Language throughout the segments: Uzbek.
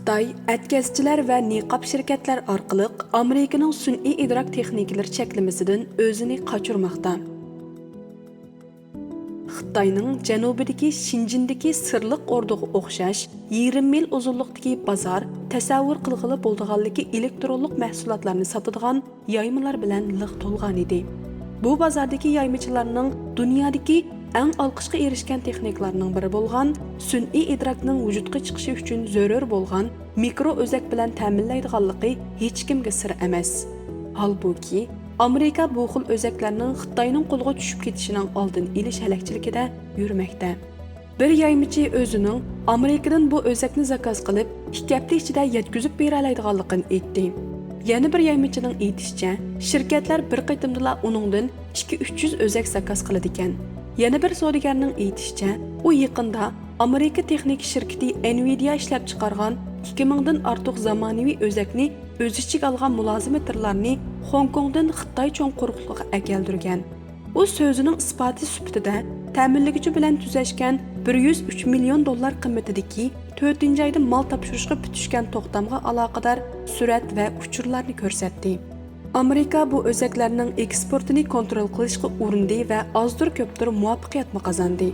Xitoy atkazchilar va niqob shirkatlar orqali Amerikaning sun'iy idrok texnikalari cheklamasidan o'zini qochirmoqda. Xitoyning janubidagi Shinjindagi sirliq o'rdaga o'xshash 20 mil uzunlikdagi bozor tasavvur qilg'ili bo'ldiganligi elektronlik mahsulotlarni sotadigan yaymalar bilan liq to'lgan edi. Bu bozordagi yaymachilarning dunyodagi eng olqishga erishgan texnikalarning biri bo'lgan sun'iy idrokning vujudga chiqishi uchun zarur bo'lgan mikro o'zak bilan ta'minlaydiganligi hech kimga sir emas. Holbuki Amerika bu xil o'zaklarning Xitoyning qo'liga tushib ketishining oldini olish halakchiligida yurmoqda. Bir yaymichi o'zining Amerikadan bu o'zakni zakaz qilib, 2 hafta ichida yetkazib bera oladiganligini aytdi. Yana bir yaymichining aytishicha, shirkatlar bir qitimda uningdan 2-300 o'zak zakaz qiladi ekan. Yana bir savdogarning aytishicha, u yaqinda Amerika texnik shirkati Nvidia ishlab chiqargan 2000 dan ortiq zamonaviy o'zakni o'z ichiga olgan mulozimatorlarni Hong Kongdan Xitoy cho'ng quruqligiga akeldirgan. U so'zining isboti sifatida ta'minlovchi bilan tuzashgan 103 million dollar qimmatidagi 4-oyda mol topshirishga bitishgan to'xtamga aloqador surat va uchurlarni ko'rsatdi. Amerika bu o'zaklarning eksportini kontrol qilishga urindi va ozdir ko'pdir muvaffaqiyatni qozondi.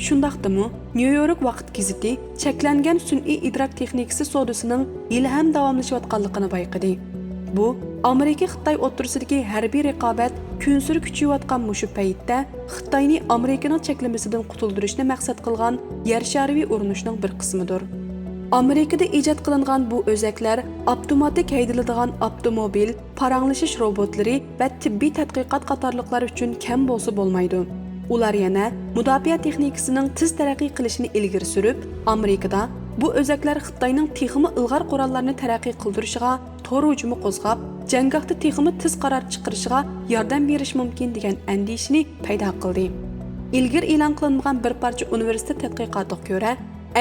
Shundaqdimi, New York vaqt gazeti cheklangan sun'iy idrok texnikasi savdosining hali ham davomlashayotganligini bayqadi. Bu Amerika Xitoy o'rtasidagi harbiy raqobat kunsir kuchayotgan mushu paytda Xitoyni Amerikaning cheklamasidan qutuldirishni maqsad qilgan yer shariviy urinishning bir qismidir. Amerikada ijod qilingan bu o'zaklar avtomatik haydaladigan avtomobil, paranglashish robotlari va tibbiy tadqiqot qatorliqlar uchun kam bo'lsa bo'lmaydi. Ular yana mudofaa texnikasining tez taraqqiy qilishini ilgari surib, Amerikada bu o'zaklar Xitoyning texmi ilg'or qurollarni taraqqiy qildirishiga to'g'ri hujumi qo'zg'ab, janggohda texmi tez qaror chiqarishiga yordam berish mumkin degan andishini paydo qildi. Ilgari e'lon qilingan bir parcha universitet tadqiqotiga ko'ra,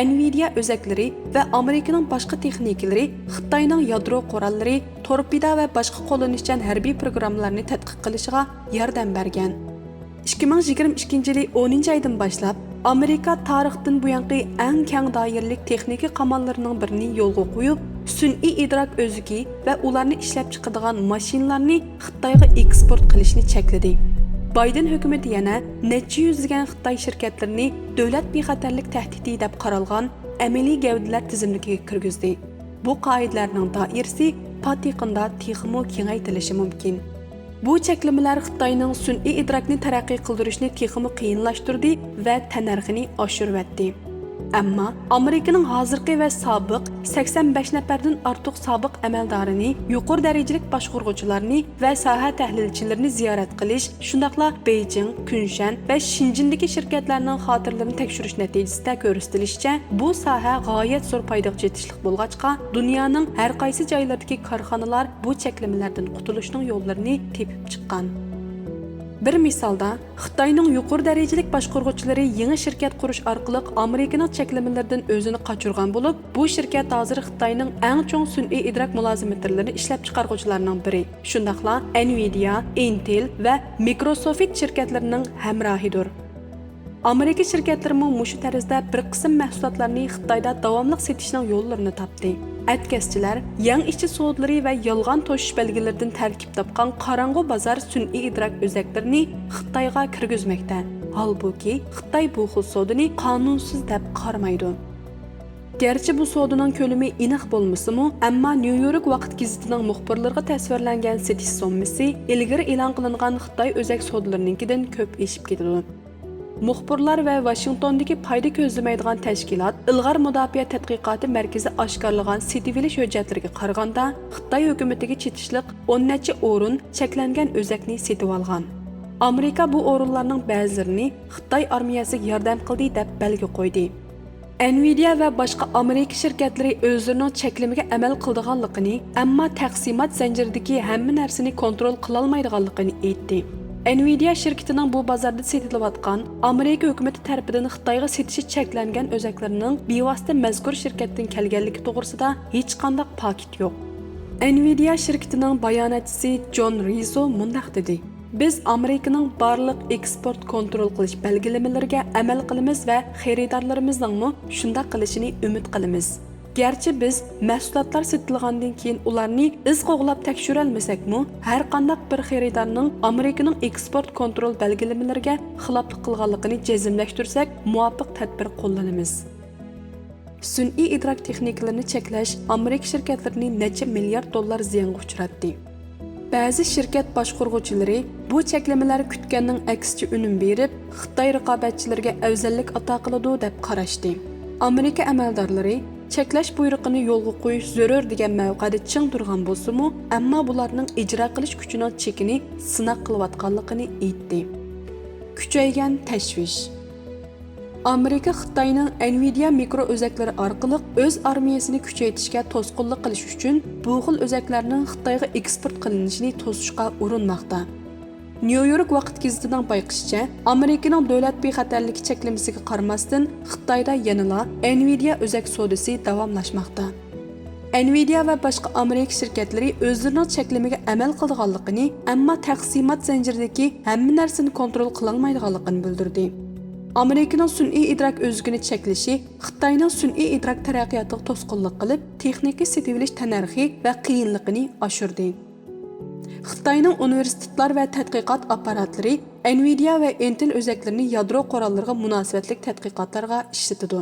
Nvidia o'zaklari va Amerikaning boshqa texnikalari Xitoyning yadro qurollari, torpeda va boshqa qo'llanishchan harbiy programmalarni tadqiq qilishiga yordam bergan. 2022-yil 10-oydan boshlab Amerika tarixdan buyangi eng keng doiralik texnika qamollarining birini yo'lga qo'yib, sun'iy idrok o'zigi va ularni ishlab chiqadigan mashinalarni Xitoyga eksport qilishni chekladi. Biden hukumati yana necha yuzlagan Xitoy shirkatlarini davlat bexatarlik tahdidi deb qaralgan amaliy gavdalar tizimligiga kirgizdi. Bu qoidalarning doirasi patiqinda texmo kengaytirilishi mumkin. Bu cheklamalar Xitoyning sun'iy idrokni taraqqiy qildirishni texmo qiyinlashtirdi va tanarxini oshiribdi. Ammo Amerikaning hozirgi va sobiq 85 nafardan ortiq sobiq amaldorini, yuqori darajalik boshqaruvchilarni va soha tahlilchilarini ziyorat qilish, shundaqla Beijing, Kunshan va Shinjindagi shirkatlarning xotiralarini tekshirish natijasida ko'rsatilishicha, bu soha g'oyat zo'r foydaga yetishlik bo'lg'achqa, dunyoning har qaysi joylaridagi korxonalar bu cheklamalardan qutulishning yo'llarini tepib chiqqan. Bir misolda, Xitoyning yuqori darajalik boshqaruvchilari yangi shirkat qurish orqali Amerikaning cheklamalardan o'zini qochirgan bo'lib, bu shirkat hozir Xitoyning eng chong sun'iy idrok mulozimatorlarini ishlab chiqaruvchilarining biri. Shundaqla Nvidia, Intel va Microsoft shirkatlarining hamrohidir. Amerika shirkatlari mushu tarzda bir qism mahsulotlarni Xitoyda davomli sotishning yo'llarini topdi. Atkazchilar yang ishchi sodlari va yolg'on to'shish belgilaridan tarkib topgan qorong'u bozor sun'iy idrok o'zaklarini Xitoyga kirgizmoqda. Holbuki Xitoy bu xil sodini qonunsiz deb qaramaydi. Gerçi bu so'dining ko'lami aniq bo'lmasa-mu, ammo New York vaqt gazetining muxbirlariga tasvirlangan setish sommasi ilgari e'lon qilingan Xitoy o'zak sodlarininkidan ko'p eshib ketadi. Muxbirlar va Washingtondagi foyda ko'zlamaydigan tashkilot ilg'or mudofaa tadqiqoti markazi oshkorlagan setivilish hujjatlariga qaraganda, Xitoy hukumatiga chetishliq 10 necha o'rin cheklangan o'zakni setib olgan. Amerika bu o'rinlarning ba'zilarini Xitoy armiyasiga yordam qildi deb belgi qo'ydi. Nvidia va boshqa Amerika shirkatlari o'zlarining cheklamiga amal qildiganligini, ammo taqsimot zanjiridagi hamma narsani kontrol qila olmaydiganligini aytdi. Nvidia shirkatining bu bozorda setilayotgan Amerika hukumati tarafidan Xitoyga setishi cheklangan o'zaklarining bevosita mazkur shirkatdan kelganligi to'g'risida hech qanday paket yo'q. Nvidia shirkatining bayonotchisi John Rizzo mundaq dedi: "Biz Amerikaning barliq eksport kontrol qilish belgilamalariga amal qilamiz va xaridorlarimizning shunday qilishini umid qilamiz." Gerçi biz mahsulotlar sotilgandan keyin ularni iz qo'g'lab tekshirolmasakmi, har qanday bir xaridorning Amerikaning eksport kontrol belgilamalariga xiloflik qilganligini jazmlashtirsak, muvofiq tadbir qo'llanamiz. Sun'iy idrok texnikalarini cheklash Amerika shirkatlarini necha milliard dollar ziyonga uchratdi. Ba'zi shirkat boshqaruvchilari bu cheklamalar kutganning aksicha unum berib, Xitoy raqobatchilariga afzallik ato qiladi deb qarashdi. Amerika amaldorlari cheklash buyruqini yo'lga qo'yish zarur degan mavqeda ching turgan bo'lsa-mu, ammo bularning ijro qilish kuchining chekini sinaq qilayotganligini aytdi. Kuchaygan tashvish. Amerika Xitoyning Nvidia mikro o'zaklari orqali o'z armiyasini kuchaytirishga to'sqinlik qilish uchun bu xil o'zaklarning Xitoyga eksport qilinishini to'sishga urinmoqda. New York vaqt gazetining bayqishicha, Amerikaning davlat bexatarligi cheklamasiga qaramasdan Xitoyda yanada Nvidia o'zak savdosi davomlashmoqda. Nvidia va boshqa Amerika shirkatlari o'zlarining cheklamaga amal qilganligini, ammo taqsimot zanjiridagi hamma narsani kontrol qilolmaydiganligini bildirdi. Amerikaning sun'iy idrok o'zligini cheklashi Xitoyning sun'iy idrok taraqqiyotiga to'sqinlik qilib, texnika setivilish tanarxi va qiyinligini oshirdi. Xitoyning universitetlar va tadqiqot apparatlari Nvidia va Intel o'zaklarini yadro qurollariga munosabatli tadqiqotlarga ishlatadi.